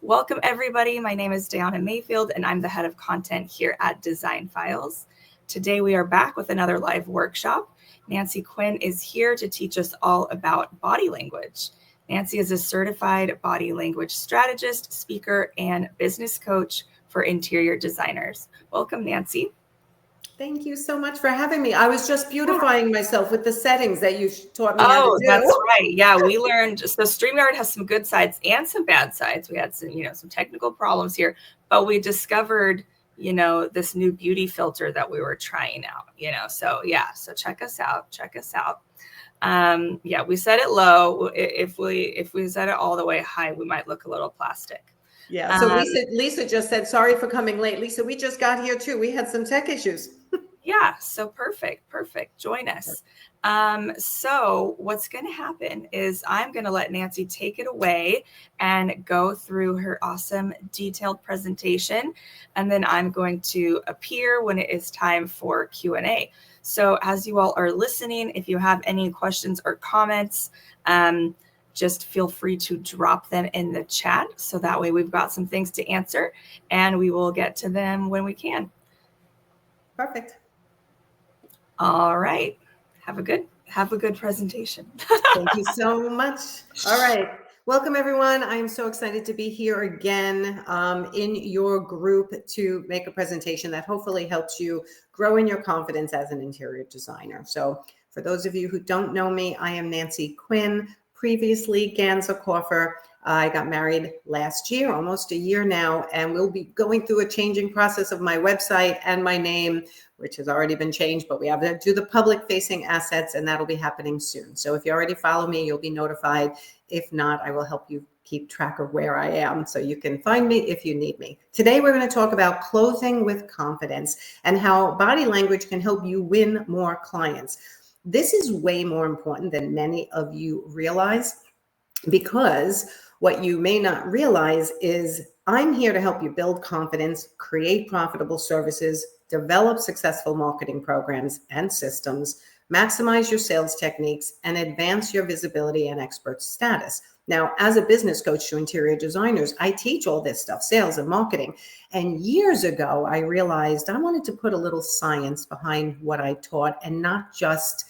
Welcome, everybody. My name is Diana Mayfield, and I'm the head of content here at Design Files. Today, we are back with another live workshop. Nancy Quinn is here to teach us all about body language. Nancy is a certified body language strategist, speaker, and business coach for interior designers. Welcome, Nancy. Thank you so much for having me. I was just beautifying myself with the settings that you taught me how to do. That's right. Yeah, we learned. So StreamYard has some good sides and some bad sides. We had some technical problems here, but we discovered, this new beauty filter that we were trying out, So check us out. We set it low. If we set it all the way high, we might look a little plastic. Yeah. So Lisa just said, sorry for coming late. Lisa, we just got here too. We had some tech issues. Yeah. So perfect. Join us. So what's going to happen is I'm going to let Nancy take it away and go through her awesome detailed presentation. And then I'm going to appear when it is time for Q&A. So as you all are listening, if you have any questions or comments, just feel free to drop them in the chat. So that way we've got some things to answer and we will get to them when we can. Perfect. All right. Have a good presentation. Thank you so much. All right. Welcome, everyone. I am so excited to be here again in your group to make a presentation that hopefully helps you grow in your confidence as an interior designer. So for those of you who don't know me, I am Nancy Quinn, previously Ganzekaufer. I got married last year, almost a year now, and we'll be going through a changing process of my website and my name, which has already been changed, but we have to do the public-facing assets, and that'll be happening soon. So if you already follow me, you'll be notified. If not, I will help you keep track of where I am so you can find me if you need me. Today, we're going to talk about closing with confidence and how body language can help you win more clients. This is way more important than many of you realize, because what you may not realize is I'm here to help you build confidence, create profitable services, develop successful marketing programs and systems, maximize your sales techniques, and advance your visibility and expert status. Now, as a business coach to interior designers, I teach all this stuff, sales and marketing. And years ago, I realized I wanted to put a little science behind what I taught and not just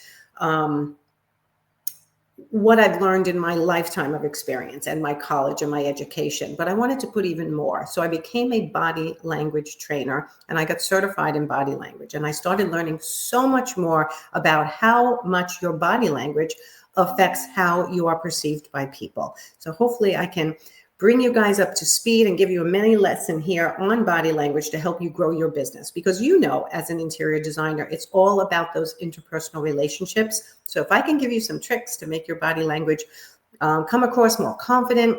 what I've learned in my lifetime of experience and my college and my education, but I wanted to put even more. So I became a body language trainer and I got certified in body language. And I started learning so much more about how much your body language affects how you are perceived by people. So hopefully I can bring you guys up to speed and give you a mini lesson here on body language to help you grow your business. Because as an interior designer, it's all about those interpersonal relationships. So if I can give you some tricks to make your body language come across more confident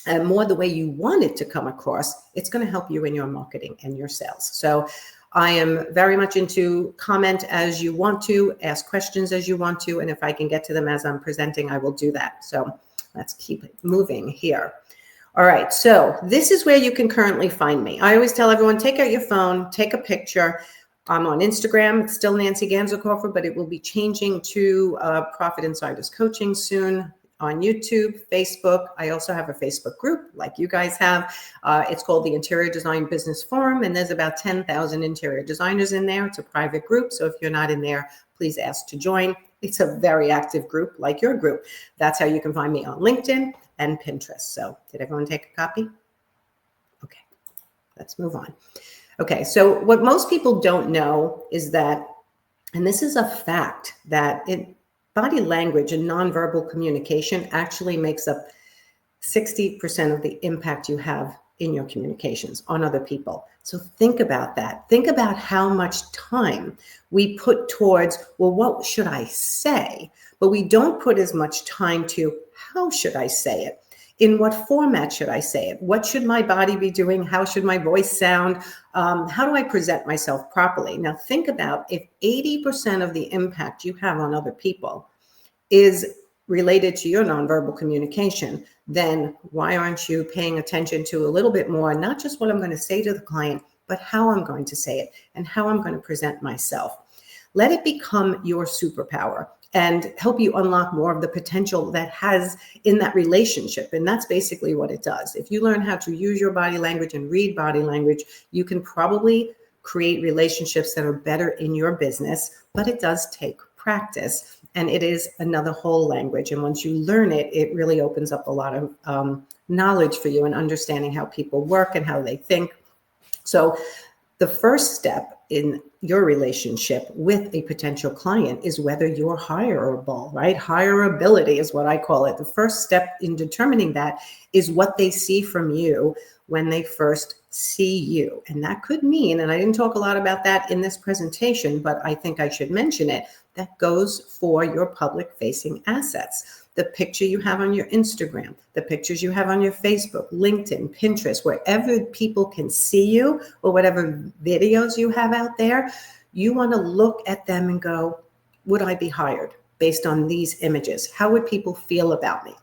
and more the way you want it to come across, it's going to help you in your marketing and your sales. So I am very much into comment as you want to, ask questions as you want to, and if I can get to them as I'm presenting, I will do that. So let's keep it moving here. All right, so this is where you can currently find me. I always tell everyone, take out your phone, take a picture. I'm on Instagram, it's still Nancy Ganzekaufer, but it will be changing to Profit Insiders Coaching soon. On YouTube, Facebook. I also have a Facebook group like you guys have. It's called the Interior Design Business Forum, and there's about 10,000 interior designers in there. It's a private group, so if you're not in there, please ask to join. It's a very active group like your group. That's how you can find me on LinkedIn and Pinterest. So did everyone take a copy? Okay, let's move on. Okay, so what most people don't know is that, and this is a fact, that body language and nonverbal communication actually makes up 60% of the impact you have in your communications on other people. So think about that. Think about how much time we put towards, well, what should I say? But we don't put as much time to, how should I say it? In what format should I say it? What should my body be doing? How should my voice sound? How do I present myself properly? Now think about if 80% of the impact you have on other people is related to your nonverbal communication, then why aren't you paying attention to a little bit more, not just what I'm going to say to the client, but how I'm going to say it and how I'm going to present myself. Let it become your superpower. and help you unlock more of the potential that has in that relationship. And that's basically what it does. If you learn how to use your body language and read body language, you can probably create relationships that are better in your business, but it does take practice, and it is another whole language. And once you learn it, it really opens up a lot of knowledge for you and understanding how people work and how they think. So the first step in your relationship with a potential client is whether you're hireable, right? Hireability is what I call it. The first step in determining that is what they see from you when they first see you. And that could mean, and I didn't talk a lot about that in this presentation, but I think I should mention it, that goes for your public-facing assets. The picture you have on your Instagram, the pictures you have on your Facebook, LinkedIn, Pinterest, wherever people can see you, or whatever videos you have out there, you want to look at them and go, would I be hired based on these images? How would people feel about me?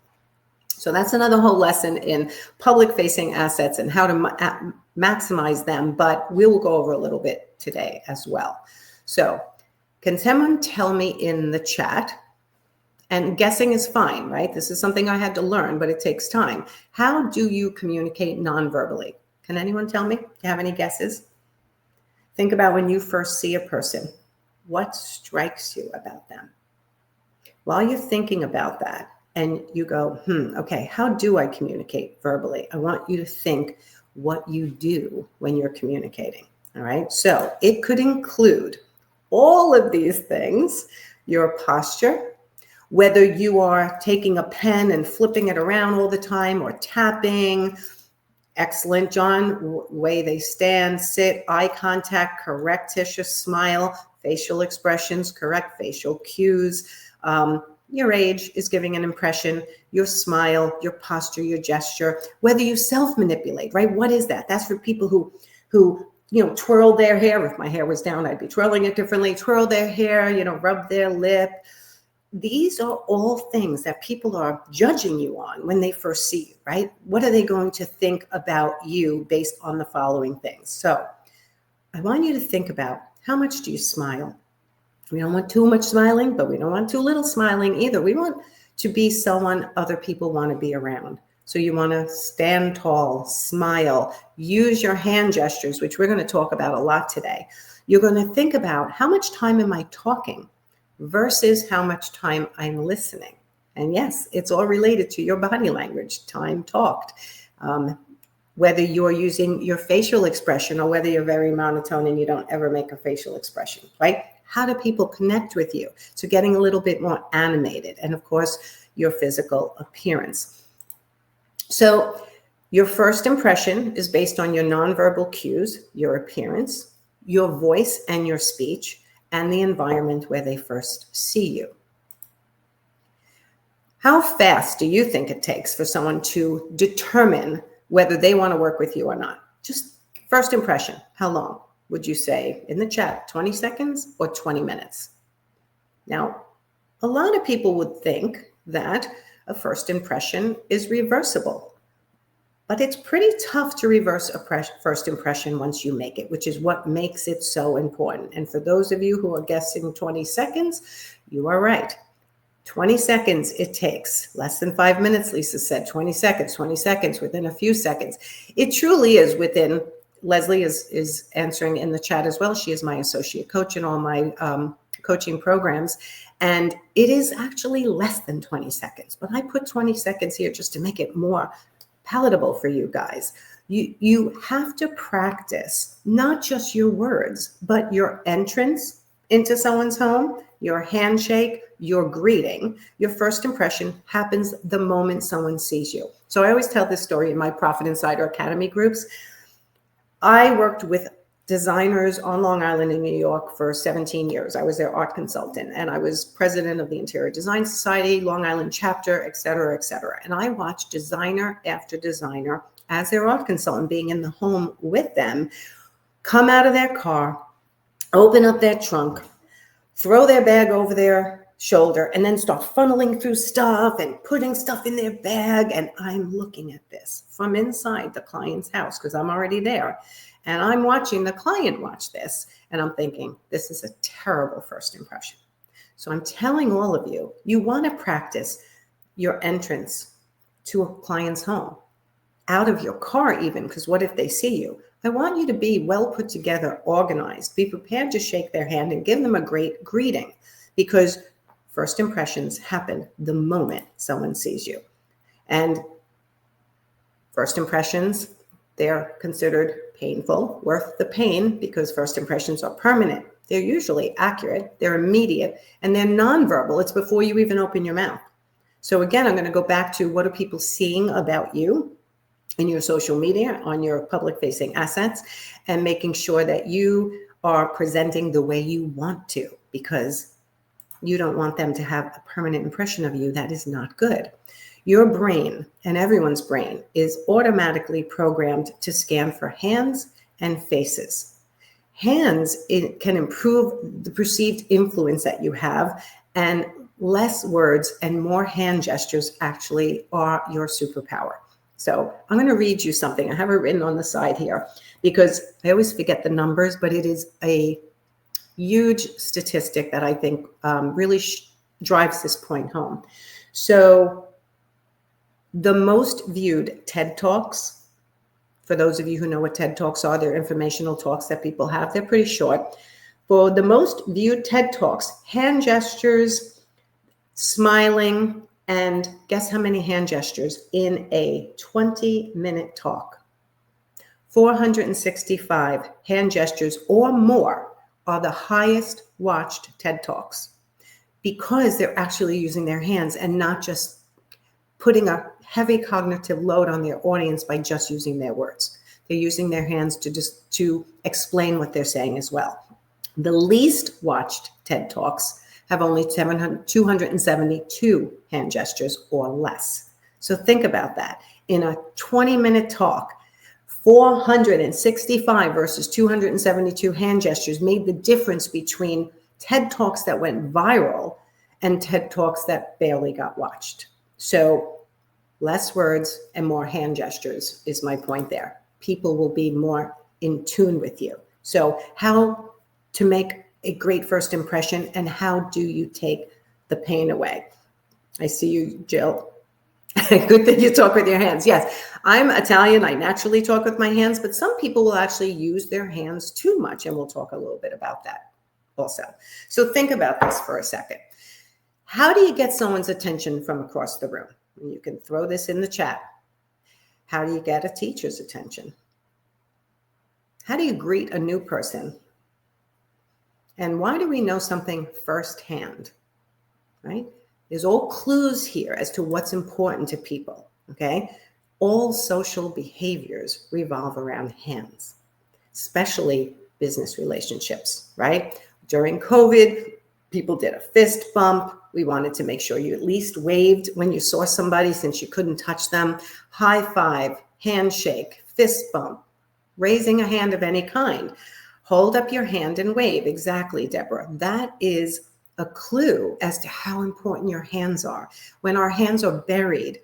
So that's another whole lesson in public-facing assets and how to maximize them, but we will go over a little bit today as well. So can someone tell me in the chat, and guessing is fine, right? This is something I had to learn, but it takes time. How do you communicate non-verbally? Can anyone tell me? Do you have any guesses? Think about when you first see a person. What strikes you about them? While you're thinking about that and you go, okay, how do I communicate verbally? I want you to think what you do when you're communicating, all right? So it could include all of these things: your posture, whether you are taking a pen and flipping it around all the time or tapping. Excellent, John. Way they stand, sit, eye contact, correct tissue, smile, facial expressions, correct facial cues. Your age is giving an impression, your smile, your posture, your gesture, whether you self-manipulate, right? What is that? That's for people who twirl their hair. If my hair was down, I'd be twirling it differently. Twirl their hair, rub their lip. These are all things that people are judging you on when they first see you, right? What are they going to think about you based on the following things? So I want you to think about, how much do you smile? We don't want too much smiling, but we don't want too little smiling either. We want to be someone other people want to be around. So you want to stand tall, smile, use your hand gestures, which we're going to talk about a lot today. You're going to think about, how much time am I talking versus how much time I'm listening? And yes, it's all related to your body language, time talked. Whether you're using your facial expression or whether you're very monotone and you don't ever make a facial expression, right? How do people connect with you? So getting a little bit more animated, and of course, your physical appearance. So your first impression is based on your nonverbal cues, your appearance, your voice and your speech, and the environment where they first see you. How fast do you think it takes for someone to determine whether they want to work with you or not? Just first impression, how long? Would you say in the chat, 20 seconds or 20 minutes? Now, a lot of people would think that a first impression is reversible, but it's pretty tough to reverse a first impression once you make it, which is what makes it so important. And for those of you who are guessing 20 seconds, you are right. 20 seconds it takes. Less than 5 minutes, Lisa said. 20 seconds, within a few seconds. It truly is within. Leslie is answering in the chat as well. She is my associate coach in all my coaching programs. And it is actually less than 20 seconds. But I put 20 seconds here just to make it more palatable for you guys. You have to practice not just your words, but your entrance into someone's home, your handshake, your greeting. Your first impression happens the moment someone sees you. So I always tell this story in my Profit Insider Academy groups. I worked with designers on Long Island in New York for 17 years. I was their art consultant, and I was president of the Interior Design Society, Long Island chapter, et cetera, et cetera. And I watched designer after designer as their art consultant, being in the home with them, come out of their car, open up their trunk, throw their bag over their shoulder, and then start funneling through stuff and putting stuff in their bag. And I'm looking at this from inside the client's house because I'm already there. And I'm watching the client watch this. And I'm thinking, this is a terrible first impression. So I'm telling all of you, you want to practice your entrance to a client's home, out of your car even, because what if they see you? I want you to be well put together, organized, be prepared to shake their hand and give them a great greeting, because first impressions happen the moment someone sees you. And first impressions, they're considered painful, worth the pain, because first impressions are permanent. They're usually accurate, they're immediate, and they're nonverbal. It's before you even open your mouth. So again, I'm going to go back to what are people seeing about you in your social media, on your public-facing assets, and making sure that you are presenting the way you want to, because you don't want them to have a permanent impression of you. That is not good. Your brain, and everyone's brain, is automatically programmed to scan for hands and faces. Hands, it can improve the perceived influence that you have, and less words and more hand gestures actually are your superpower. So I'm going to read you something. I have it written on the side here because I always forget the numbers, but it is a huge statistic that I think really drives this point home. So the most viewed TED Talks, for those of you who know what TED Talks are, they're informational talks that people have. They're pretty short. For the most viewed TED Talks, hand gestures, smiling, and guess how many hand gestures in a 20-minute talk? 465 hand gestures or more are the highest watched TED Talks, because they're actually using their hands and not just putting a heavy cognitive load on their audience by just using their words. They're using their hands to explain what they're saying as well. The least watched TED Talks have only 272 hand gestures or less. So think about that. In a 20-minute talk, 465 versus 272 hand gestures made the difference between TED Talks that went viral and TED Talks that barely got watched. So less words and more hand gestures is my point there. People will be more in tune with you. So how to make a great first impression, and how do you take the pain away? I see you, Jill. Good thing you talk with your hands. Yes, I'm Italian. I naturally talk with my hands, but some people will actually use their hands too much, and we'll talk a little bit about that also. So think about this for a second. How do you get someone's attention from across the room? And you can throw this in the chat. How do you get a teacher's attention? How do you greet a new person? And why do we know something firsthand, right? There's all clues here as to what's important to people, okay? All social behaviors revolve around hands, especially business relationships, right? During COVID, people did a fist bump. We wanted to make sure you at least waved when you saw somebody since you couldn't touch them. High five, handshake, fist bump, raising a hand of any kind. Hold up your hand and wave. Exactly, Deborah. That is a clue as to how important your hands are. When our hands are buried,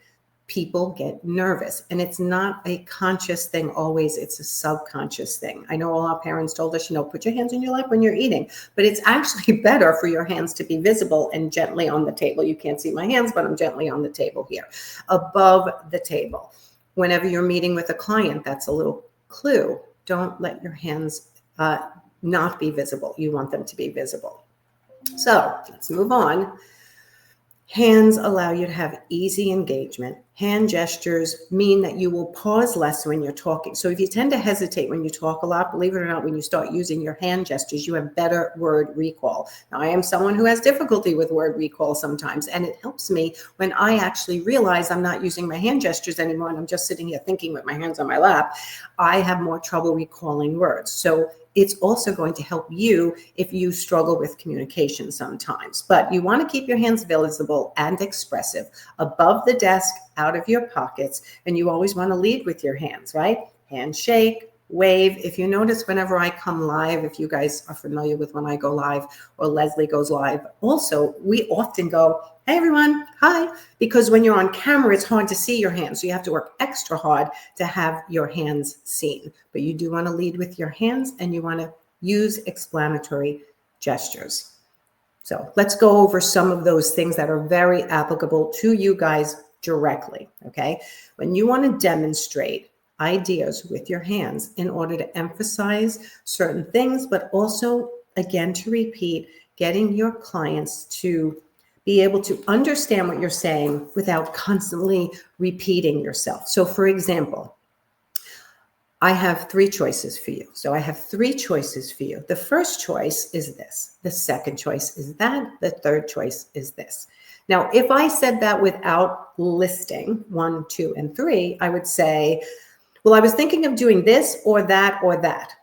people get nervous, and it's not a conscious thing always, it's a subconscious thing. I know all our parents told us, put your hands in your lap when you're eating, but it's actually better for your hands to be visible and gently on the table. You can't see my hands, but I'm gently on the table here, above the table. Whenever you're meeting with a client, that's a little clue. Don't let your hands not be visible. You want them to be visible. So let's move on. Hands allow you to have easy engagement. Hand gestures mean that you will pause less when you're talking. So if you tend to hesitate when you talk a lot, believe it or not, when you start using your hand gestures, you have better word recall. Now, I am someone who has difficulty with word recall sometimes, and it helps me when I actually realize I'm not using my hand gestures anymore and I'm just sitting here thinking with my hands on my lap. I have more trouble recalling words. So it's also going to help you if you struggle with communication sometimes. But you want to keep your hands visible and expressive, above the desk, out of your pockets, and you always want to lead with your hands, right? Handshake, wave. If you notice, whenever I come live, if you guys are familiar with when I go live or Leslie goes live, also, we often go, hey everyone, hi, because when you're on camera, it's hard to see your hands. So you have to work extra hard to have your hands seen. But you do want to lead with your hands, and you want to use explanatory gestures. So let's go over some of those things that are very applicable to you guys directly, okay? When you want to demonstrate ideas with your hands in order to emphasize certain things, but also, again, to repeat, getting your clients to be able to understand what you're saying without constantly repeating yourself. So for example, I have 3 choices for you. So I have 3 choices for you. The first choice is this. The second choice is that. The third choice is this. Now, if I said that without listing 1, 2, and 3, I would say, well, I was thinking of doing this or that or that.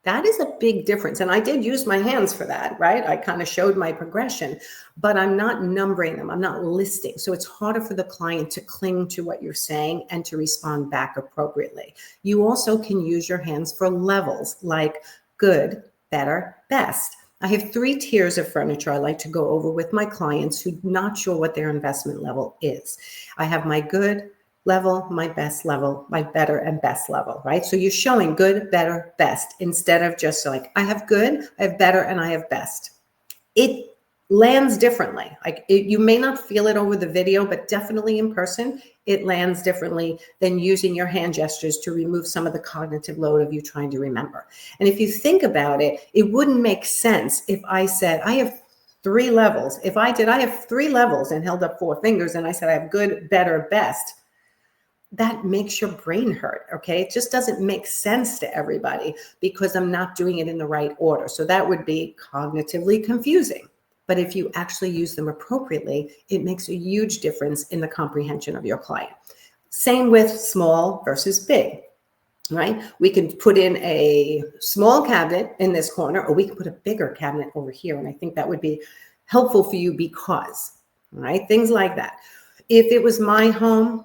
That is a big difference. And I did use my hands for that, right? I kind of showed my progression, but I'm not numbering them. I'm not listing. So it's harder for the client to cling to what you're saying and to respond back appropriately. You also can use your hands for levels like good, better, best. I have 3 tiers of furniture I like to go over with my clients who are not sure what their investment level is. I have my good level, my best level, my better and best level, right? So you're showing good, better, best, instead of just like, I have good, I have better, and I have best. It lands differently. Like you may not feel it over the video, but definitely in person, it lands differently than using your hand gestures to remove some of the cognitive load of you trying to remember. And if you think about it, it wouldn't make sense if I said, I have 3 levels. If I have 3 levels and held up 4 fingers and I said, I have good, better, best. That makes your brain hurt, okay? It just doesn't make sense to everybody because I'm not doing it in the right order. So that would be cognitively confusing. But if you actually use them appropriately, it makes a huge difference in the comprehension of your client. Same with small versus big, right? We can put in a small cabinet in this corner, or we can put a bigger cabinet over here. And I think that would be helpful for you because, right? Things like that. If it was my home,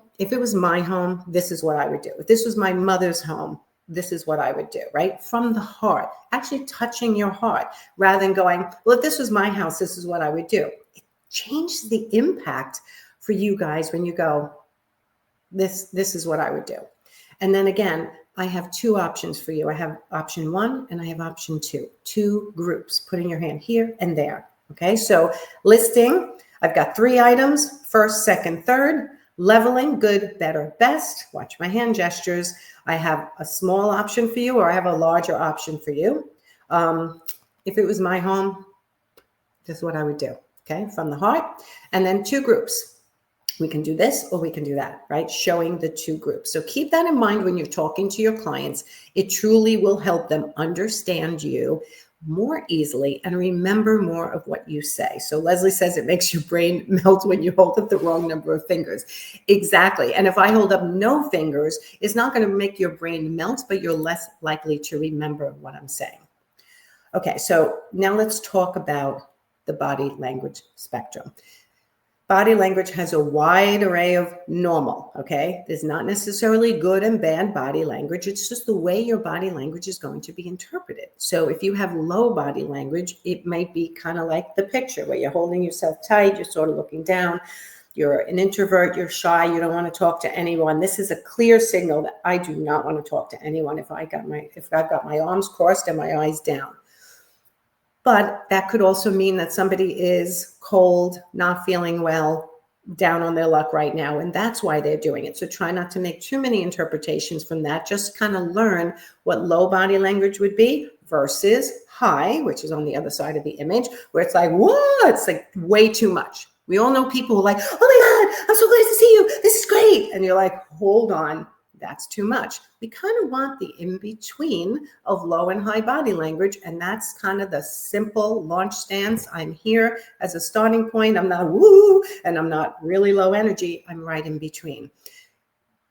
this is what I would do. If this was my mother's home, this is what I would do, right? From the heart, actually touching your heart rather than going, well, if this was my house, this is what I would do. It changes the impact for you guys when you go, this is what I would do. And then again, I have 2 options for you. I have option 1 and I have option 2, 2 groups, putting your hand here and there. Okay, so listing, I've got 3 items, first, second, third. Leveling, good, better, best. Watch my hand gestures. I have a small option for you, or I have a larger option for you. If it was my home, this is what I would do, okay, from the heart. And then 2 groups. We can do this or we can do that, right? Showing the 2 groups. So keep that in mind when you're talking to your clients. It truly will help them understand you more easily and remember more of what you say. So Leslie says it makes your brain melt when you hold up the wrong number of fingers. Exactly. And if I hold up no fingers, it's not going to make your brain melt, but you're less likely to remember what I'm saying. Okay, so now let's talk about the body language spectrum. Body language has a wide array of normal, okay? There's not necessarily good and bad body language. It's just the way your body language is going to be interpreted. So if you have low body language, it might be kind of like the picture where you're holding yourself tight, you're sort of looking down, you're an introvert, you're shy, you don't want to talk to anyone. This is a clear signal that I do not want to talk to anyone if I've got my arms crossed and my eyes down. But that could also mean that somebody is cold, not feeling well, down on their luck right now, and that's why they're doing it. So try not to make too many interpretations from that. Just kind of learn what low body language would be versus high, which is on the other side of the image, where it's like, whoa, it's like way too much. We all know people who are like, oh my God, I'm so glad to see you. This is great. And you're like, hold on. That's too much. We kind of want the in-between of low and high body language, and that's kind of the simple launch stance. I'm here as a starting point. I'm not woo, and I'm not really low energy. I'm right in between.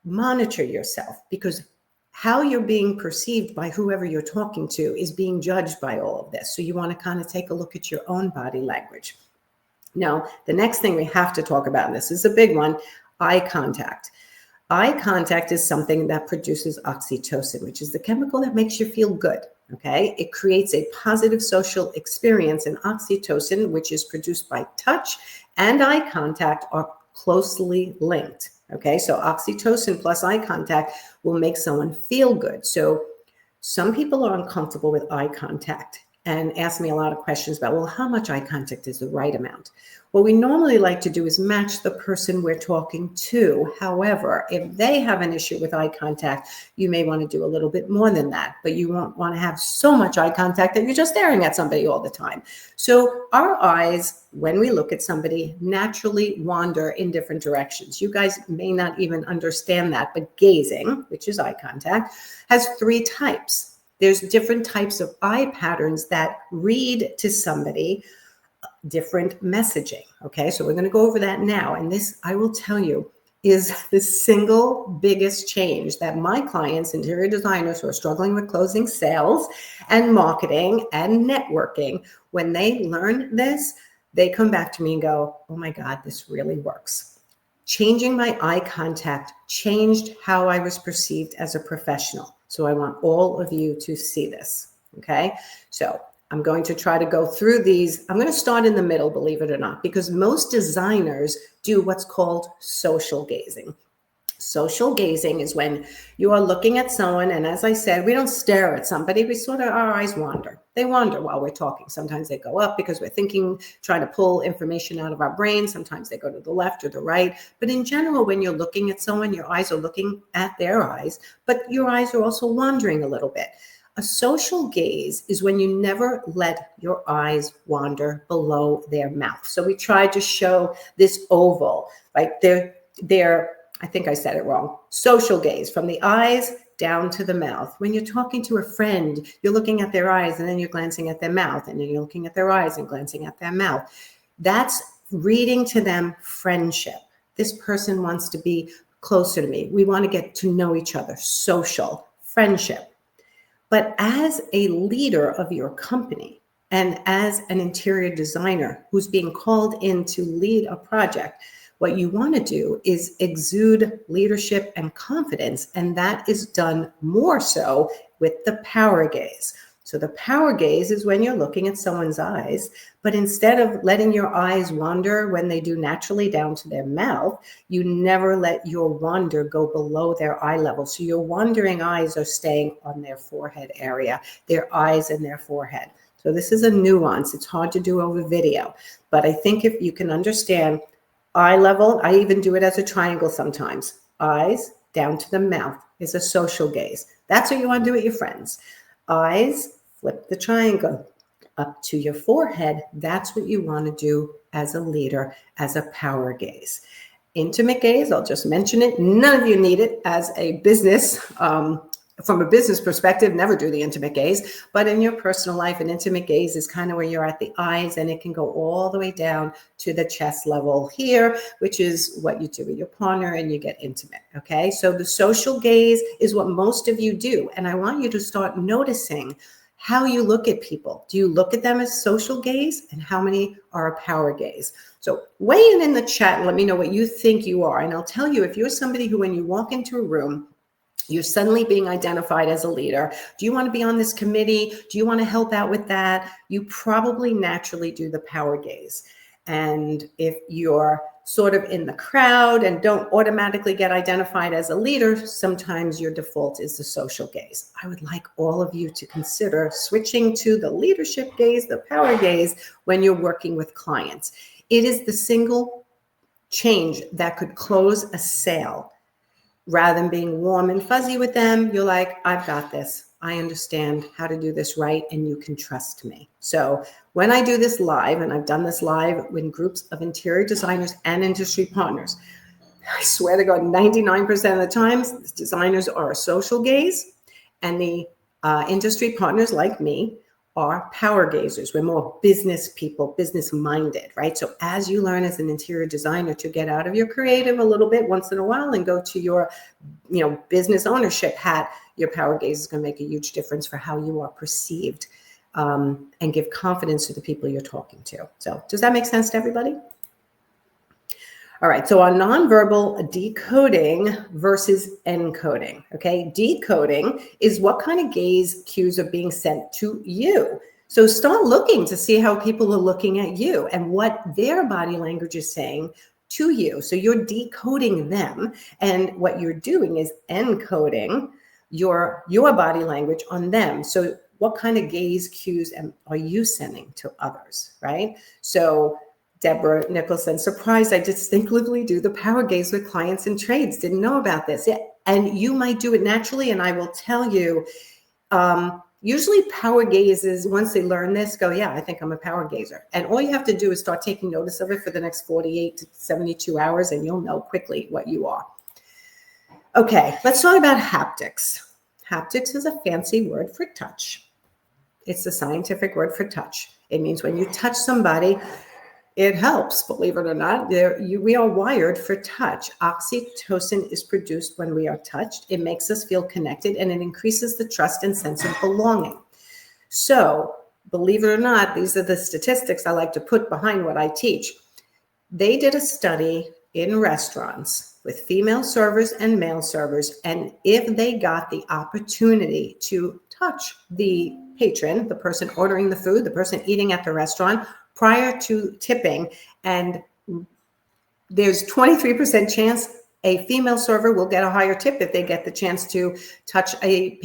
Monitor yourself, because how you're being perceived by whoever you're talking to is being judged by all of this. So you want to kind of take a look at your own body language. Now, the next thing we have to talk about, and this is a big one, eye contact. Eye contact is something that produces oxytocin, which is the chemical that makes you feel good, okay? It creates a positive social experience, and oxytocin, which is produced by touch, and eye contact are closely linked, okay? So oxytocin plus eye contact will make someone feel good. So some people are uncomfortable with eye contact, and ask me a lot of questions about, well, how much eye contact is the right amount? What we normally like to do is match the person we're talking to. However, if they have an issue with eye contact, you may want to do a little bit more than that, but you won't want to have so much eye contact that you're just staring at somebody all the time. So our eyes, when we look at somebody, naturally wander in different directions. You guys may not even understand that, but gazing, which is eye contact, has 3 types. There's different types of eye patterns that read to somebody different messaging. Okay, so we're going to go over that now. And this, I will tell you, is the single biggest change that my clients, interior designers who are struggling with closing sales and marketing and networking, when they learn this, they come back to me and go, oh my God, this really works. Changing my eye contact changed how I was perceived as a professional. So I want all of you to see this. Okay, so I'm going to try to go through these. I'm going to start in the middle, believe it or not, because most designers do what's called social gazing. Social gazing is when you are looking at someone, and as I said, we don't stare at somebody, we sort of, our eyes wander. They wander while we're talking. Sometimes they go up because we're thinking, trying to pull information out of our brain. Sometimes they go to the left or the right. But in general, when you're looking at someone, your eyes are looking at their eyes, but your eyes are also wandering a little bit. A social gaze is when you never let your eyes wander below their mouth. So we tried to show this oval, right? They're, I think I said it wrong. Social gaze, from the eyes down to the mouth. When you're talking to a friend, you're looking at their eyes and then you're glancing at their mouth, and then you're looking at their eyes and glancing at their mouth. That's reading to them friendship. This person wants to be closer to me. We want to get to know each other. Social, friendship. But as a leader of your company and as an interior designer who's being called in to lead a project, what you want to do is exude leadership and confidence, and that is done more so with the power gaze. So the power gaze is when you're looking at someone's eyes, but instead of letting your eyes wander when they do naturally down to their mouth, you never let your wander go below their eye level. So your wandering eyes are staying on their forehead area, their eyes and their forehead. So this is a nuance. It's hard to do over video, but I think if you can understand eye level, I even do it as a triangle sometimes. Eyes down to the mouth is a social gaze. That's what you want to do with your friends. Eyes, flip the triangle up to your forehead. That's what you want to do as a leader, as a power gaze. Intimate gaze, I'll just mention it. None of you need it as a business. From a business perspective, never do the intimate gaze. But in your personal life, an intimate gaze is kind of where you're at the eyes, and it can go all the way down to the chest level here, which is what you do with your partner, and you get intimate. Okay, so the social gaze is what most of you do. And I want you to start noticing how you look at people. Do you look at them as social gaze, and how many are a power gaze? So weigh in the chat and let me know what you think you are. And I'll tell you, if you're somebody who, when you walk into a room, you're suddenly being identified as a leader. Do you want to be on this committee? Do you want to help out with that? You probably naturally do the power gaze. And if you're sort of in the crowd and don't automatically get identified as a leader, sometimes your default is the social gaze. I would like all of you to consider switching to the leadership gaze, the power gaze, when you're working with clients. It is the single change that could close a sale. Rather than being warm and fuzzy with them, you're like, I've got this. I understand how to do this right, and you can trust me. So when I do this live, and I've done this live with groups of interior designers and industry partners, I swear to God, 99% of the times, designers are a social gaze, and the industry partners like me are power gazers. We're more business people, business minded, right? So as you learn as an interior designer to get out of your creative a little bit once in a while and go to your, business ownership hat, your power gaze is going to make a huge difference for how you are perceived, and give confidence to the people you're talking to. So does that make sense to everybody? All right, so on nonverbal decoding versus encoding, okay? Decoding is what kind of gaze cues are being sent to you. So start looking to see how people are looking at you and what their body language is saying to you. So you're decoding them, and what you're doing is encoding your body language on them. So what kind of gaze cues are you sending to others, right? So Deborah Nicholson, surprised I distinctively do the power gaze with clients and trades. Didn't know about this. Yeah. And you might do it naturally. And I will tell you, usually power gazes, once they learn this, go, yeah, I think I'm a power gazer. And all you have to do is start taking notice of it for the next 48 to 72 hours, and you'll know quickly what you are. Okay, let's talk about haptics. Haptics is a fancy word for touch. It's the scientific word for touch. It means when you touch somebody, it helps, believe it or not. We are wired for touch. Oxytocin is produced when we are touched. It makes us feel connected, and it increases the trust and sense of belonging. So, believe it or not, these are the statistics I like to put behind what I teach. They did a study in restaurants with female servers and male servers, and if they got the opportunity to touch the patron, the person ordering the food, the person eating at the restaurant, prior to tipping, and there's 23% chance a female server will get a higher tip if they get the chance to touch a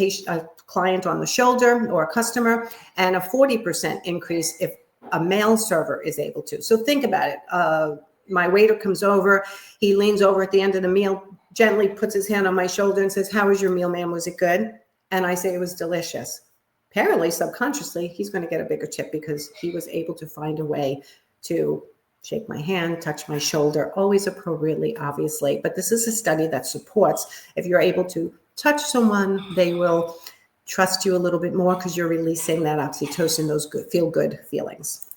client on the shoulder or a customer, and a 40% increase if a male server is able to. So think about it. My waiter comes over, he leans over at the end of the meal, gently puts his hand on my shoulder and says, "How was your meal, ma'am? Was it good?" And I say, "It was delicious." Apparently, subconsciously, he's going to get a bigger tip because he was able to find a way to shake my hand, touch my shoulder, always appropriately, obviously. But this is a study that supports if you're able to touch someone, they will trust you a little bit more because you're releasing that oxytocin, those good, feel-good feelings,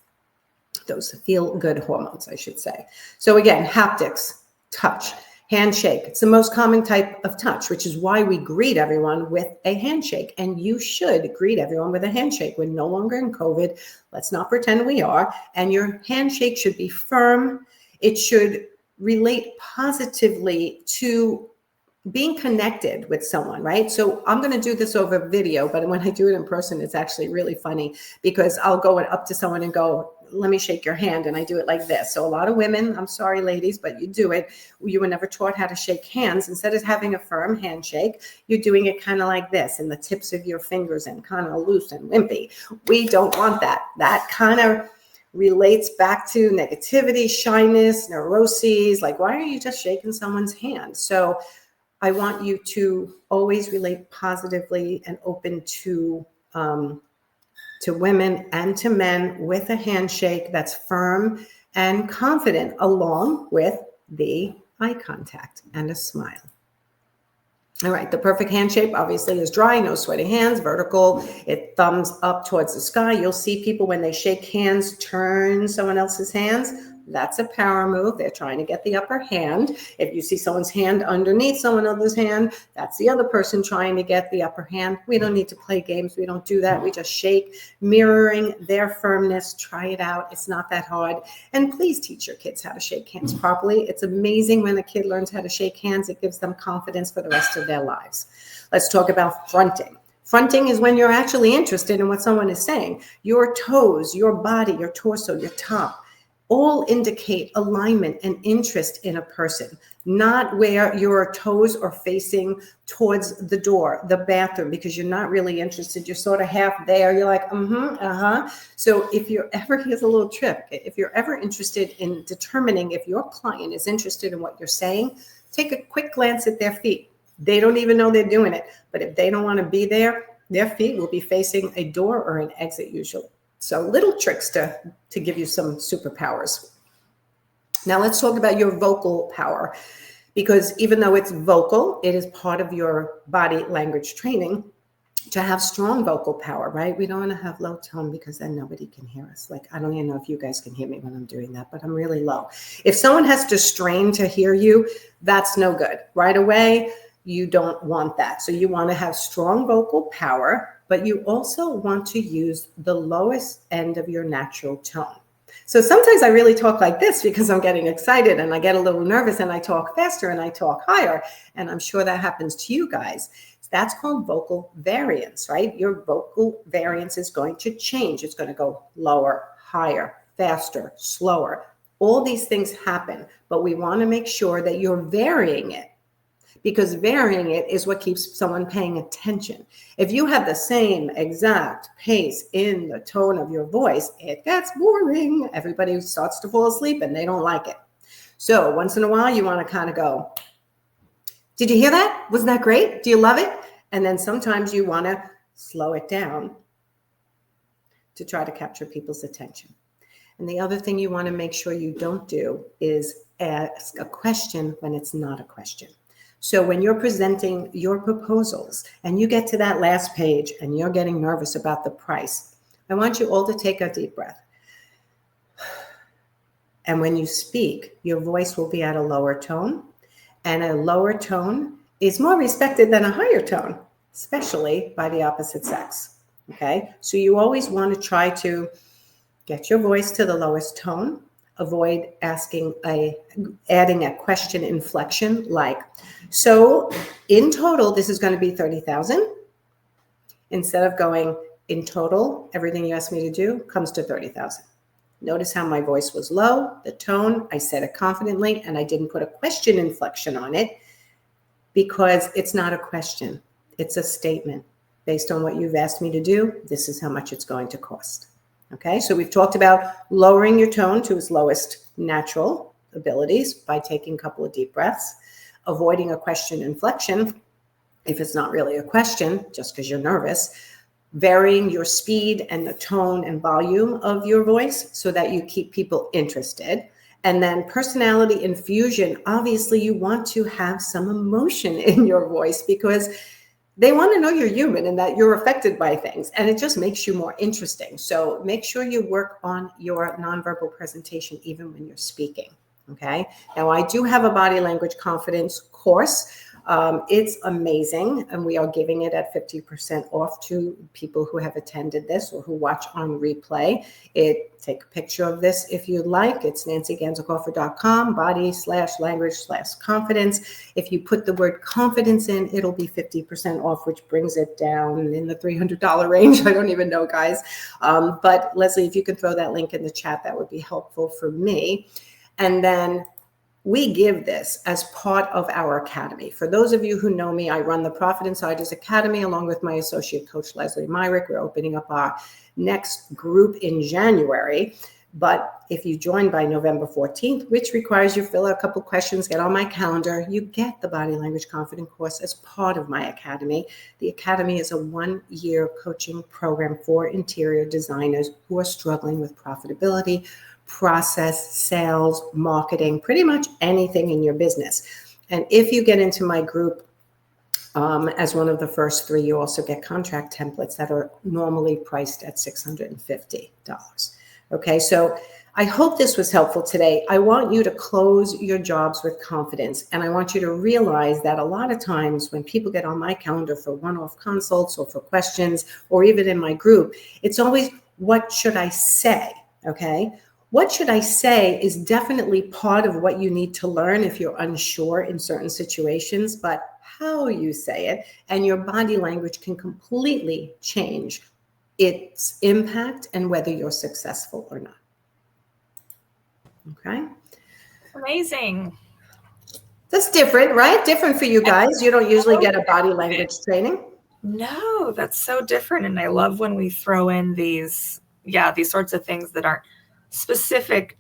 those feel-good hormones, I should say. So again, haptics, touch. Handshake. It's the most common type of touch, which is why we greet everyone with a handshake. And you should greet everyone with a handshake. We're no longer in COVID. Let's not pretend we are. And your handshake should be firm. It should relate positively to being connected with someone, right? So I'm going to do this over video, but when I do it in person, it's actually really funny because I'll go up to someone and go, "Let me shake your hand." And I do it like this. So a lot of women, I'm sorry, ladies, but you do it. You were never taught how to shake hands. Instead of having a firm handshake, you're doing it kind of like this, and the tips of your fingers and kind of loose and wimpy. We don't want that. That kind of relates back to negativity, shyness, neuroses. Like, why are you just shaking someone's hand? So I want you to always relate positively and open to women and to men with a handshake that's firm and confident, along with the eye contact and a smile. All right, the perfect handshake obviously is dry, no sweaty hands, vertical, it thumbs up towards the sky. You'll see people when they shake hands turn someone else's hands. That's a power move. They're trying to get the upper hand. If you see someone's hand underneath someone else's hand, that's the other person trying to get the upper hand. We don't need to play games. We don't do that. We just shake, mirroring their firmness. Try it out. It's not that hard. And please teach your kids how to shake hands properly. It's amazing when a kid learns how to shake hands. It gives them confidence for the rest of their lives. Let's talk about fronting. Fronting is when you're actually interested in what someone is saying. Your toes, your body, your torso, your top, all indicate alignment and interest in a person, not where your toes are facing towards the door, the bathroom, because you're not really interested. You're sort of half there. You're like, So if you're ever, here's a little trick. If you're ever interested in determining if your client is interested in what you're saying, take a quick glance at their feet. They don't even know they're doing it. But if they don't want to be there, their feet will be facing a door or an exit usually. So little tricks to give you some superpowers. Now let's talk about your vocal power, because even though it's vocal, it is part of your body language training to have strong vocal power, right? We don't want to have low tone because then nobody can hear us. Like, I don't even know if you guys can hear me when I'm doing that, but I'm really low. If someone has to strain to hear you, that's no good. Right away, you don't want that. So you want to have strong vocal power, but you also want to use the lowest end of your natural tone. So sometimes I really talk like this because I'm getting excited and I get a little nervous and I talk faster and I talk higher. And I'm sure that happens to you guys. That's called vocal variance, right? Your vocal variance is going to change. It's going to go lower, higher, faster, slower. All these things happen, but we want to make sure that you're varying it. because varying it is what keeps someone paying attention. If you have the same exact pace in the tone of your voice, it gets boring. Everybody starts to fall asleep and they don't like it. So once in a while, you want to kind of go, did you hear that? Wasn't that great? Do you love it? And then sometimes you want to slow it down to try to capture people's attention. And the other thing you want to make sure you don't do is ask a question when it's not a question. So when you're presenting your proposals and you get to that last page and you're getting nervous about the price, I want you all to take a deep breath. And when you speak, your voice will be at a lower tone, and a lower tone is more respected than a higher tone, especially by the opposite sex. Okay, so you always want to try to get your voice to the lowest tone. Avoid adding a question inflection like, so in total, this is going to be 30,000. Instead of going, in total, everything you asked me to do comes to 30,000. Notice how my voice was low, the tone, I said it confidently, and I didn't put a question inflection on it because it's not a question. It's a statement. Based on what you've asked me to do, this is how much it's going to cost. Okay, so we've talked about lowering your tone to its lowest natural abilities by taking a couple of deep breaths, avoiding a question inflection if it's not really a question, just because you're nervous, varying your speed and the tone and volume of your voice so that you keep people interested. And then personality infusion, obviously you want to have some emotion in your voice because they want to know you're human and that you're affected by things, and it just makes you more interesting. So make sure you work on your nonverbal presentation even when you're speaking, okay? Now, I do have a body language confidence course. It's amazing, and we are giving it at 50% off to people who have attended this or who watch on replay. Take a picture of this if you'd like. It's nancyganzekaufer.com, body/language/confidence. If you put the word confidence in, it'll be 50% off, which brings it down in the $300 range. I don't even know, guys. But Leslie, if you can throw that link in the chat, that would be helpful for me. And then we give this as part of our academy. For those of you who know me, I run the Profit Insiders Academy along with my associate coach, Leslie Myrick. We're opening up our next group in January. But if you join by November 14th, which requires you fill out a couple questions, get on my calendar, you get the Body Language Confident course as part of my academy. The academy is a 1-year coaching program for interior designers who are struggling with profitability, process, sales, marketing, pretty much anything in your business. And if you get into my group as one of the first 3, you also get contract templates that are normally priced at $650. Okay, so I hope this was helpful today. I want you to close your jobs with confidence. And I want you to realize that a lot of times when people get on my calendar for one-off consults or for questions, or even in my group, it's always, what should I say? Okay. What should I say is definitely part of what you need to learn if you're unsure in certain situations, but how you say it and your body language can completely change its impact and whether you're successful or not. Okay. Amazing. That's different, right? Different for you guys. You don't usually get a body language training. No, that's so different. And I love when we throw in these sorts of things that aren't specific,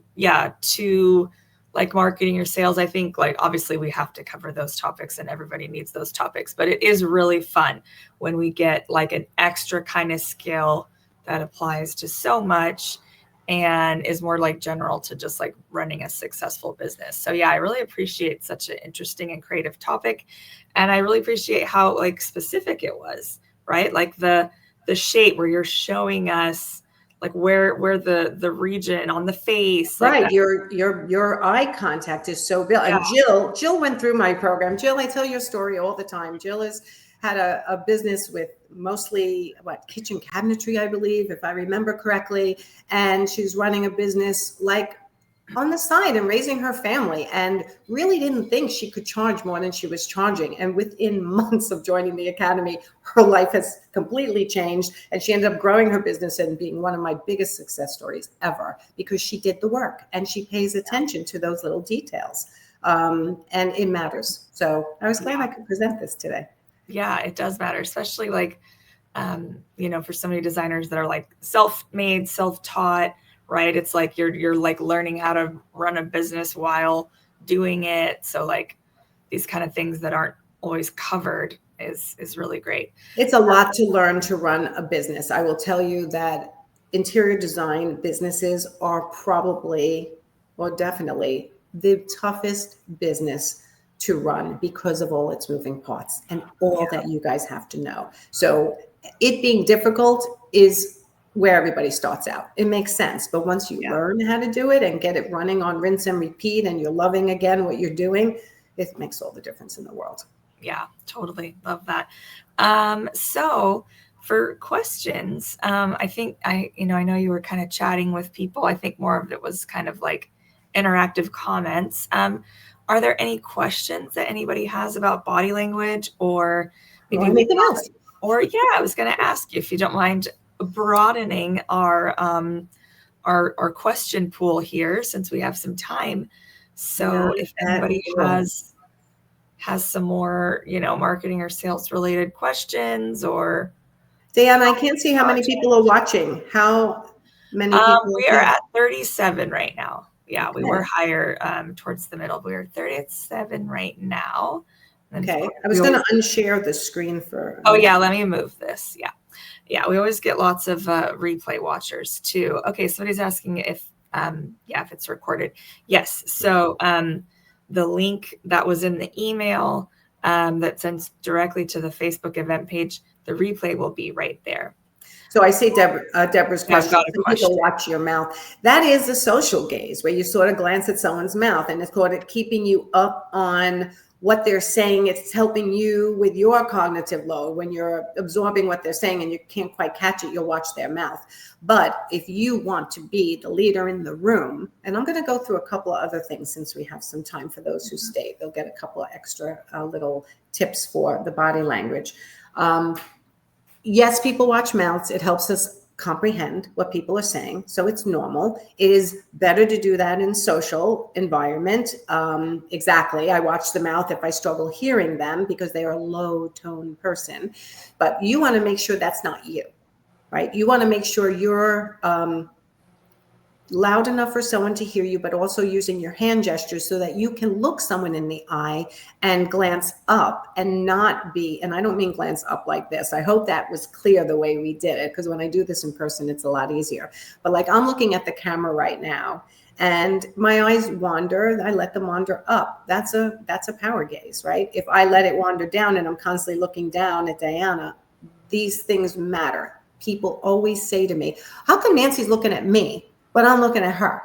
to like marketing or sales. I think like obviously we have to cover those topics and everybody needs those topics, but it is really fun when we get like an extra kind of skill that applies to so much and is more like general to just like running a successful business. So I really appreciate such an interesting and creative topic. And I really appreciate how like specific it was, right? Like the shape where you're showing us like where the region on the face, right? Like your eye contact is so built. And Jill went through my program. Jill, I tell your story all the time. Jill has had a business with mostly kitchen cabinetry, I believe, if I remember correctly. And she's running a business like on the side and raising her family, and really didn't think she could charge more than she was charging. And within months of joining the academy, her life has completely changed, and she ended up growing her business and being one of my biggest success stories ever because she did the work and she pays attention to those little details. and it matters. So I was glad I could present this today. Yeah, it does matter, especially like, for so many designers that are like self-made, self-taught, right? It's like you're like learning how to run a business while doing it. So like these kind of things that aren't always covered is really great. It's a lot to learn to run a business. I will tell you that interior design businesses are probably, or definitely, the toughest business to run because of all its moving parts and all that you guys have to know. So it being difficult is where everybody starts out. It makes sense. But once you learn how to do it and get it running on rinse and repeat, and you're loving again what you're doing, it makes all the difference in the world. Yeah, totally. Love that. So for questions, I think I know you were kind of chatting with people. I think more of it was kind of like interactive comments. Are there any questions that anybody has about body language, or maybe anything else? Or I was going to ask you if you don't mind broadening our question pool here, since we have some time. So if anybody has some more, marketing or sales related questions, or Dan, I can't see how many people are watching. How many people? We are at 37 right now. Yeah, we were higher towards the middle. We're 37 right now. Okay, I was going to unshare the screen for. Oh yeah, let me move this. Yeah, we always get lots of replay watchers too. Okay, somebody's asking if it's recorded. Yes. So the link that was in the email that sends directly to the Facebook event page, the replay will be right there. So I see Deborah's question. People watch your mouth. That is a social gaze, where you sort of glance at someone's mouth, and it's called it keeping you up on what they're saying. It's helping you with your cognitive load. When you're absorbing what they're saying and you can't quite catch it, you'll watch their mouth. But if you want to be the leader in the room, and I'm going to go through a couple of other things since we have some time for those who stay, they'll get a couple of extra little tips for the body language. Yes, people watch mouths. It helps us comprehend what people are saying. So it's normal. It is better to do that in social environment. Exactly. I watch the mouth if I struggle hearing them because they are a low tone person. But you want to make sure that's not you, right? You want to make sure you're loud enough for someone to hear you, but also using your hand gestures so that you can look someone in the eye and glance up and not be, and I don't mean glance up like this. I hope that was clear the way we did it, because when I do this in person, it's a lot easier. But like I'm looking at the camera right now and my eyes wander, I let them wander up. That's a power gaze, right? If I let it wander down and I'm constantly looking down at Diana, these things matter. People always say to me, how come Nancy's looking at me, but I'm looking at her,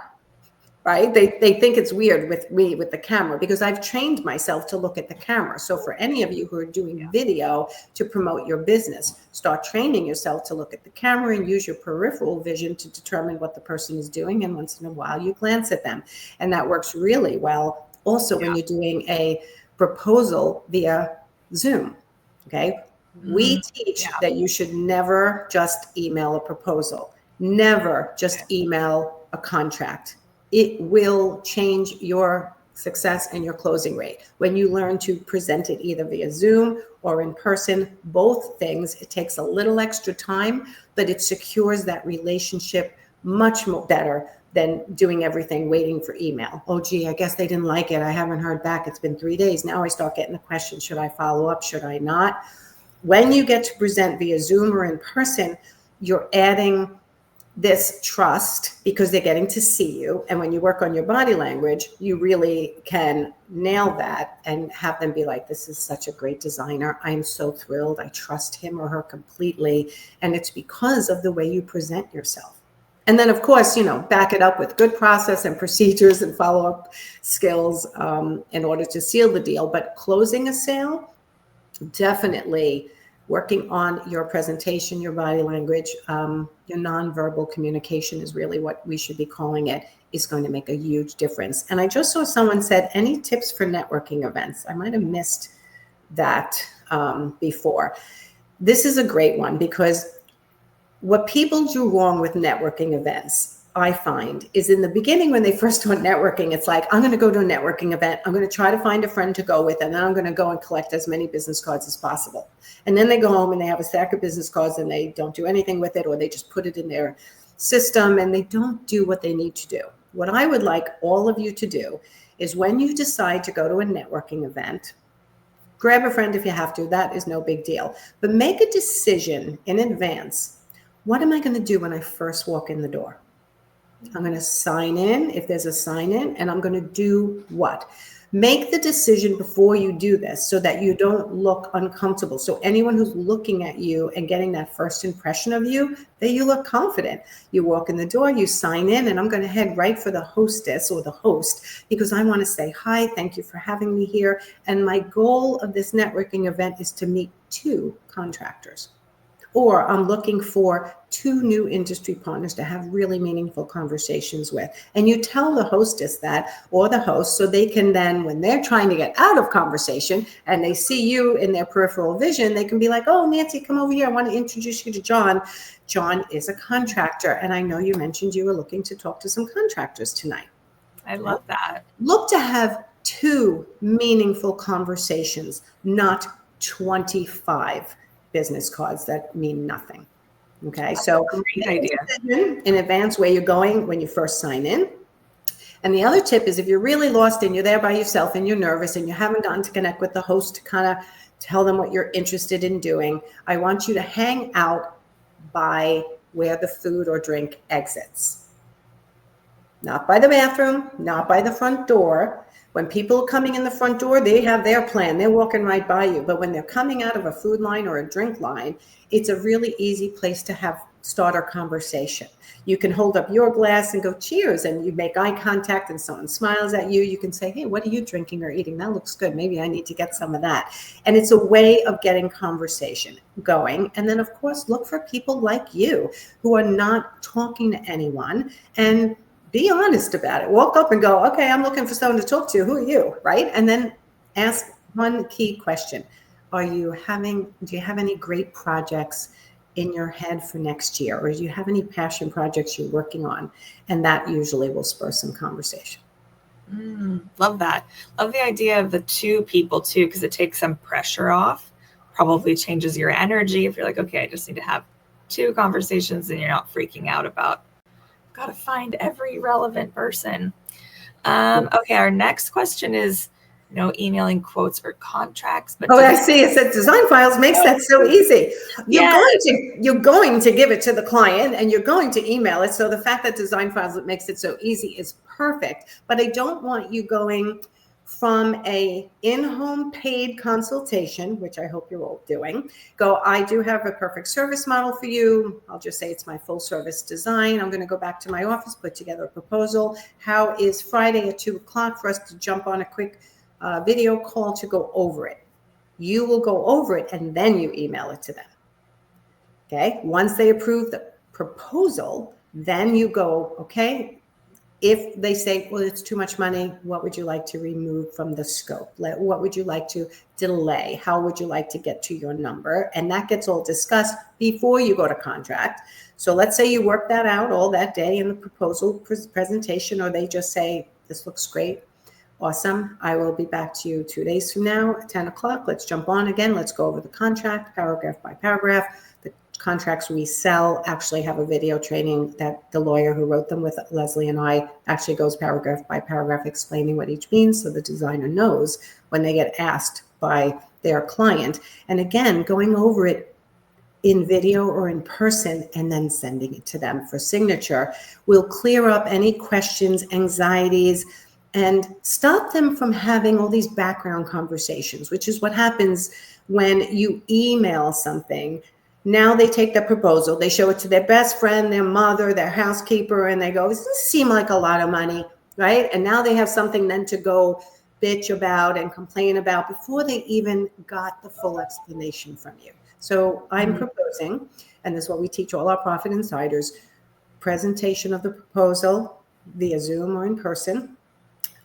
right? They think it's weird with me with the camera, because I've trained myself to look at the camera. So for any of you who are doing video to promote your business, start training yourself to look at the camera and use your peripheral vision to determine what the person is doing. And once in a while you glance at them. And that works really well also when you're doing a proposal via Zoom, okay? We teach that you should never just email a proposal. Never just email a contract. It will change your success and your closing rate. When you learn to present it either via Zoom or in person, both things, it takes a little extra time, but it secures that relationship much more better than doing everything waiting for email. Oh, gee, I guess they didn't like it. I haven't heard back. It's been 3 days. Now I start getting the question, should I follow up? Should I not? When you get to present via Zoom or in person, you're adding this trust because they're getting to see you. And when you work on your body language, you really can nail that and have them be like, this is such a great designer. I'm so thrilled. I trust him or her completely. And it's because of the way you present yourself. And then, of course, back it up with good process and procedures and follow-up skills in order to seal the deal. But closing a sale, definitely working on your presentation, your body language, your nonverbal communication is really what we should be calling it, is going to make a huge difference. And I just saw someone said, any tips for networking events? I might have missed that before. This is a great one, because what people do wrong with networking events I find, is in the beginning when they first start networking, it's like, I'm going to go to a networking event. I'm going to try to find a friend to go with, and then I'm going to go and collect as many business cards as possible. And then they go home and they have a stack of business cards and they don't do anything with it, or they just put it in their system and they don't do what they need to do. What I would like all of you to do is when you decide to go to a networking event, grab a friend if you have to, that is no big deal. But make a decision in advance. What am I going to do when I first walk in the door? I'm going to sign in if there's a sign in, and I'm going to do what? Make the decision before you do this so that you don't look uncomfortable. So anyone who's looking at you and getting that first impression of you, that you look confident. You walk in the door, you sign in, and I'm going to head right for the hostess or the host because I want to say, hi, thank you for having me here. And my goal of this networking event is to meet 2 contractors. Or I'm looking for 2 new industry partners to have really meaningful conversations with. And you tell the hostess that, or the host, so they can then, when they're trying to get out of conversation and they see you in their peripheral vision, they can be like, oh, Nancy, come over here. I want to introduce you to John. John is a contractor. And I know you mentioned you were looking to talk to some contractors tonight. I love that. Look to have 2 meaningful conversations, not 25 business cards that mean nothing. Okay, so great idea. In advance where you're going when you first sign in. And the other tip is if you're really lost and you're there by yourself and you're nervous and you haven't gotten to connect with the host to kind of tell them what you're interested in doing, I want you to hang out by where the food or drink exits. Not by the bathroom, not by the front door. When people are coming in the front door, they have their plan. They're walking right by you. But when they're coming out of a food line or a drink line, it's a really easy place to have starter conversation. You can hold up your glass and go cheers, and you make eye contact and someone smiles at you. You can say, hey, what are you drinking or eating? That looks good. Maybe I need to get some of that. And it's a way of getting conversation going. And then, of course, look for people like you who are not talking to anyone, and be honest about it. Walk up and go, okay, I'm looking for someone to talk to. Who are you, right? And then ask one key question. Do you have any great projects in your head for next year? Or do you have any passion projects you're working on? And that usually will spur some conversation. Love that. Love the idea of the 2 people too, because it takes some pressure off, probably changes your energy. If you're like, okay, I just need to have 2 conversations and you're not freaking out about, got to find every relevant person. Okay, our next question is, emailing quotes or contracts. But I see. It said Design Files makes that so easy. You're going to give it to the client and you're going to email it. So the fact that Design Files makes it so easy is perfect. But I don't want you going from a in-home paid consultation, which I hope you're all doing, I do have a perfect service model for you. I'll just say it's my full service design. I'm going to go back to my office, put together a proposal. How is Friday at 2:00 for us to jump on a quick video call to go over it? You will go over it and then you email it to them. Okay. Once they approve the proposal, then you go, okay, if they say, well, it's too much money, what would you like to remove from the scope? What would you like to delay? How would you like to get to your number? And that gets all discussed before you go to contract. So let's say you work that out all that day in the proposal presentation, or they just say, this looks great. Awesome. I will be back to you 2 days from now at 10:00. Let's jump on again. Let's go over the contract paragraph by paragraph. The contracts we sell actually have a video training that the lawyer who wrote them with Leslie and I actually goes paragraph by paragraph explaining what each means, so the designer knows when they get asked by their client. And again, going over it in video or in person and then sending it to them for signature will clear up any questions, anxieties, and stop them from having all these background conversations, which is what happens when you email something. Now they take the proposal, they show it to their best friend, their mother, their housekeeper, and they go, does this seem like a lot of money, right? And now they have something then to go bitch about and complain about before they even got the full explanation from you. So I'm proposing, and this is what we teach all our Profit Insiders, presentation of the proposal via Zoom or in person,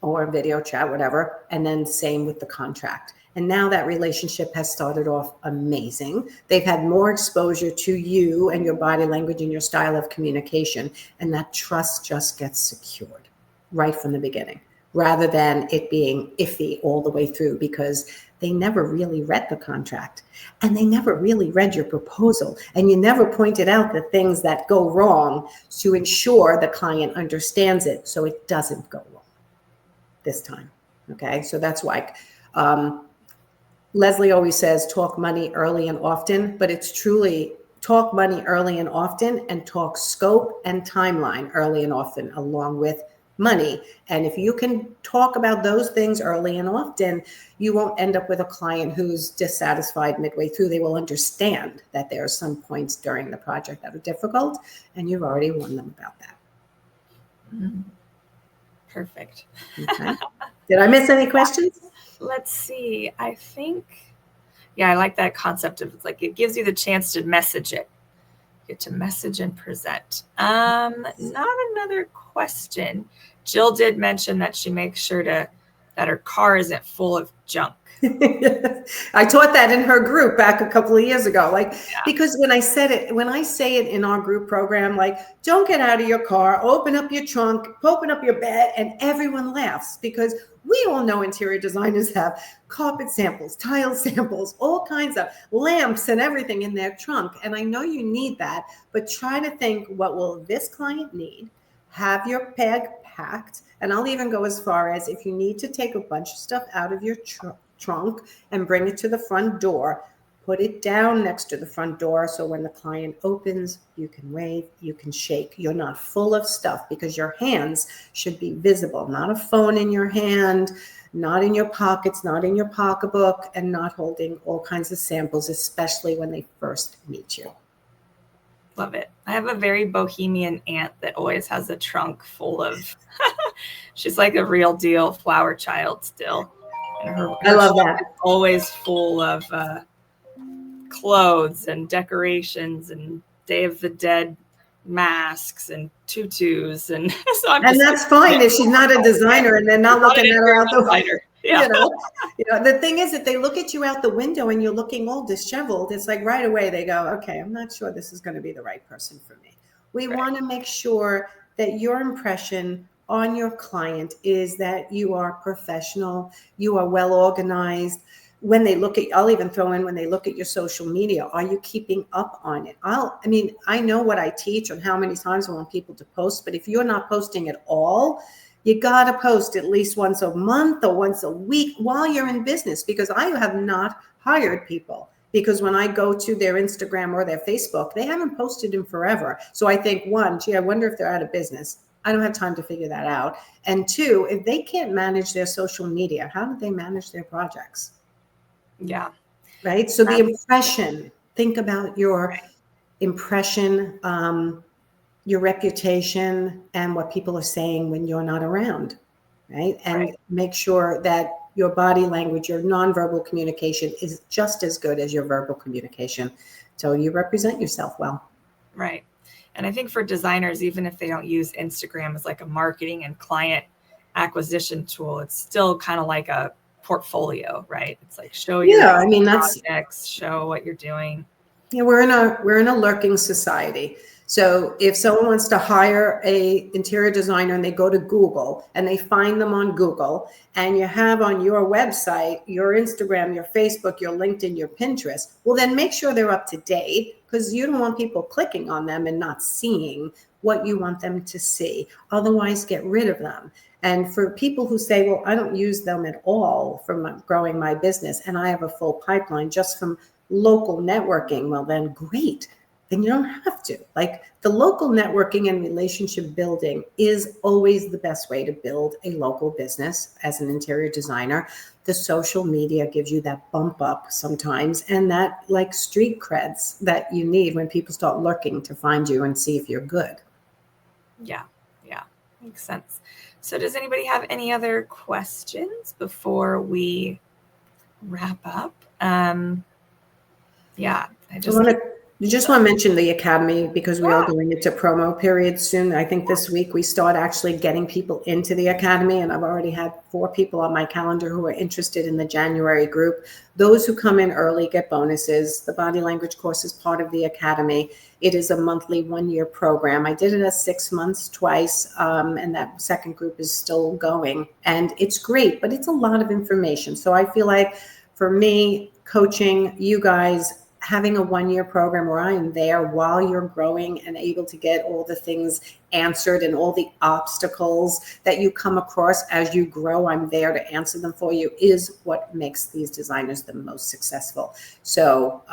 or video chat, whatever. And then same with the contract. And now that relationship has started off amazing. They've had more exposure to you and your body language and your style of communication. And that trust just gets secured right from the beginning, rather than it being iffy all the way through, because they never really read the contract and they never really read your proposal. And you never pointed out the things that go wrong to ensure the client understands it so it doesn't go wrong this time. Okay, so that's why Leslie always says talk money early and often, but it's truly talk money early and often, and talk scope and timeline early and often along with money. And if you can talk about those things early and often, you won't end up with a client who's dissatisfied midway through. They will understand that there are some points during the project that are difficult, and you've already warned them about that. Perfect. Okay. Did I miss any questions? Let's see. I think, I like that concept of, it's like it gives you the chance to message it. Get to message and present. Not another question. Jill did mention that she makes sure that her car isn't full of junk. I taught that in her group back a couple of years ago. Because when I say it in our group program, like, don't get out of your car, open up your trunk, open up your bed, and everyone laughs, because we all know interior designers have carpet samples, tile samples, all kinds of lamps and everything in their trunk. And I know you need that, but try to think, what will this client need? Have your bag packed. And I'll even go as far as, if you need to take a bunch of stuff out of your trunk and bring it to the front door, put it down next to the front door, so when the client opens, you can wave, you can shake. You're not full of stuff, because your hands should be visible, not a phone in your hand, not in your pockets, not in your pocketbook, and not holding all kinds of samples, especially when they first meet you. Love it. I have a very bohemian aunt that always has a trunk full of, she's like a real deal flower child still. And her I love that. Is always full of clothes and decorations and Day of the Dead masks and tutus, and so and that's fine if she's not a designer and they're not looking at her out the window. Yeah. You know, the thing is that they look at you out the window and you're looking all disheveled. It's like right away they go, okay, I'm not sure this is going to be the right person for me. We want to make sure that your impression on your client is that you are professional, you are well organized. When they look at, I'll even throw in, when they look at your social media, are you keeping up on it? I know what I teach on how many times I want people to post, but if you're not posting at all, you got to post at least once a month or once a week while you're in business, because I have not hired people, because when I go to their Instagram or their Facebook, they haven't posted in forever. So I think, one, gee, I wonder if they're out of business. I don't have time to figure that out. And two, if they can't manage their social media, how do they manage their projects? Yeah. Right. So the impression, think about your impression, your reputation, and what people are saying when you're not around. Right. And make sure that your body language, your nonverbal communication is just as good as your verbal communication. So you represent yourself well. Right. And I think for designers, even if they don't use Instagram as like a marketing and client acquisition tool, it's still kind of like a portfolio, right? It's like show your projects, show what you're doing. Yeah, we're in a lurking society. So if someone wants to hire a interior designer and they go to Google and they find them on Google, and you have on your website, your Instagram, your Facebook, your LinkedIn, your Pinterest, well, then make sure they're up to date, because you don't want people clicking on them and not seeing what you want them to see. Otherwise, get rid of them. And for people who say, well, I don't use them at all for growing my business, and I have a full pipeline just from local networking, well, then great. Then you don't have to. Like, the local networking and relationship building is always the best way to build a local business as an interior designer. The social media gives you that bump up sometimes, and that like street creds that you need when people start looking to find you and see if you're good. Yeah, makes sense. So does anybody have any other questions before we wrap up? I just You just want to mention the Academy because we are going into promo period soon. I think this week we start actually getting people into the Academy, and I've already had 4 people on my calendar who are interested in the January group. Those who come in early get bonuses. The body language course is part of the Academy. It is a monthly 1-year program. I did it as 6 months twice, and that second group is still going. And it's great, but it's a lot of information. So I feel like for me, coaching you guys, having a 1-year program where I am there while you're growing and able to get all the things answered and all the obstacles that you come across as you grow, I'm there to answer them for you, is what makes these designers the most successful. So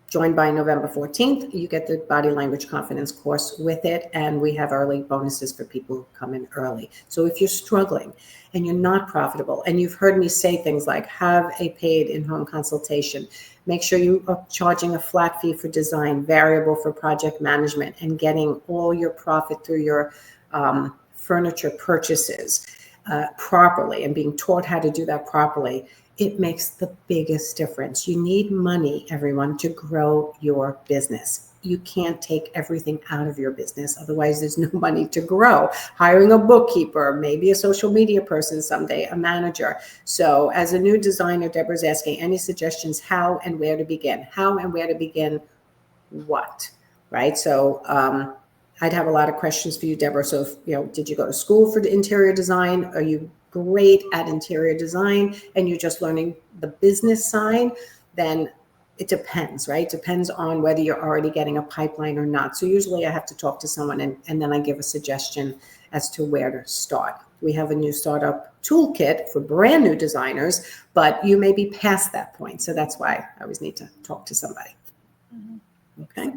join by November 14th. You get the body language confidence course with it, and we have early bonuses for people who come in early. So if you're struggling and you're not profitable, and you've heard me say things like have a paid in-home consultation, make sure you are charging a flat fee for design, variable for project management, and getting all your profit through your furniture purchases properly and being taught how to do that properly, it makes the biggest difference. You need money, everyone, to grow your business. You can't take everything out of your business. Otherwise, there's no money to grow. Hiring a bookkeeper, maybe a social media person someday, a manager. So as a new designer, Deborah's asking any suggestions how and where to begin. How and where to begin what, right? So I'd have a lot of questions for you, Deborah. So, did you go to school for the interior design? Are you great at interior design and you're just learning the business side? Then it depends, right? Depends on whether you're already getting a pipeline or not. So usually I have to talk to someone and then I give a suggestion as to where to start. We have a new startup toolkit for brand new designers, but you may be past that point. So that's why I always need to talk to somebody. Okay.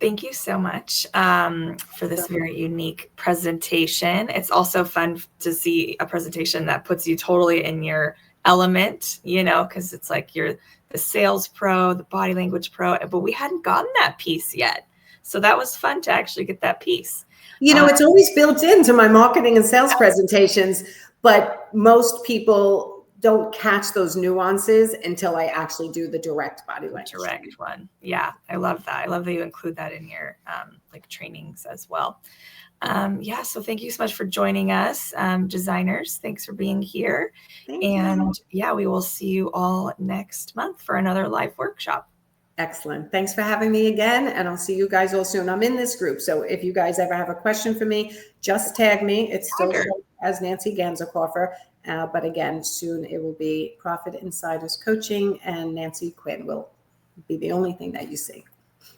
Thank you so much for this very unique presentation. It's also fun to see a presentation that puts you totally in your element, because it's like you're the sales pro, the body language pro, but we hadn't gotten that piece yet. So that was fun to actually get that piece. It's always built into my marketing and sales presentations, but most people don't catch those nuances until I actually do the direct body language. Direct one. Yeah, I love that. I love that you include that in your trainings as well. So thank you so much for joining us, designers. Thanks for being here. Thank you. We will see you all next month for another live workshop. Excellent. Thanks for having me again. And I'll see you guys all soon. I'm in this group. So if you guys ever have a question for me, just tag me. It's still as Nancy Ganzekaufer. But again, soon it will be Profit Insiders Coaching, and Nancy Quinn will be the only thing that you see.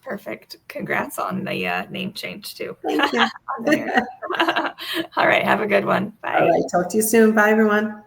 Perfect. Congrats on the name change too. Thank you. All right. Have a good one. Bye. All right. Talk to you soon. Bye, everyone.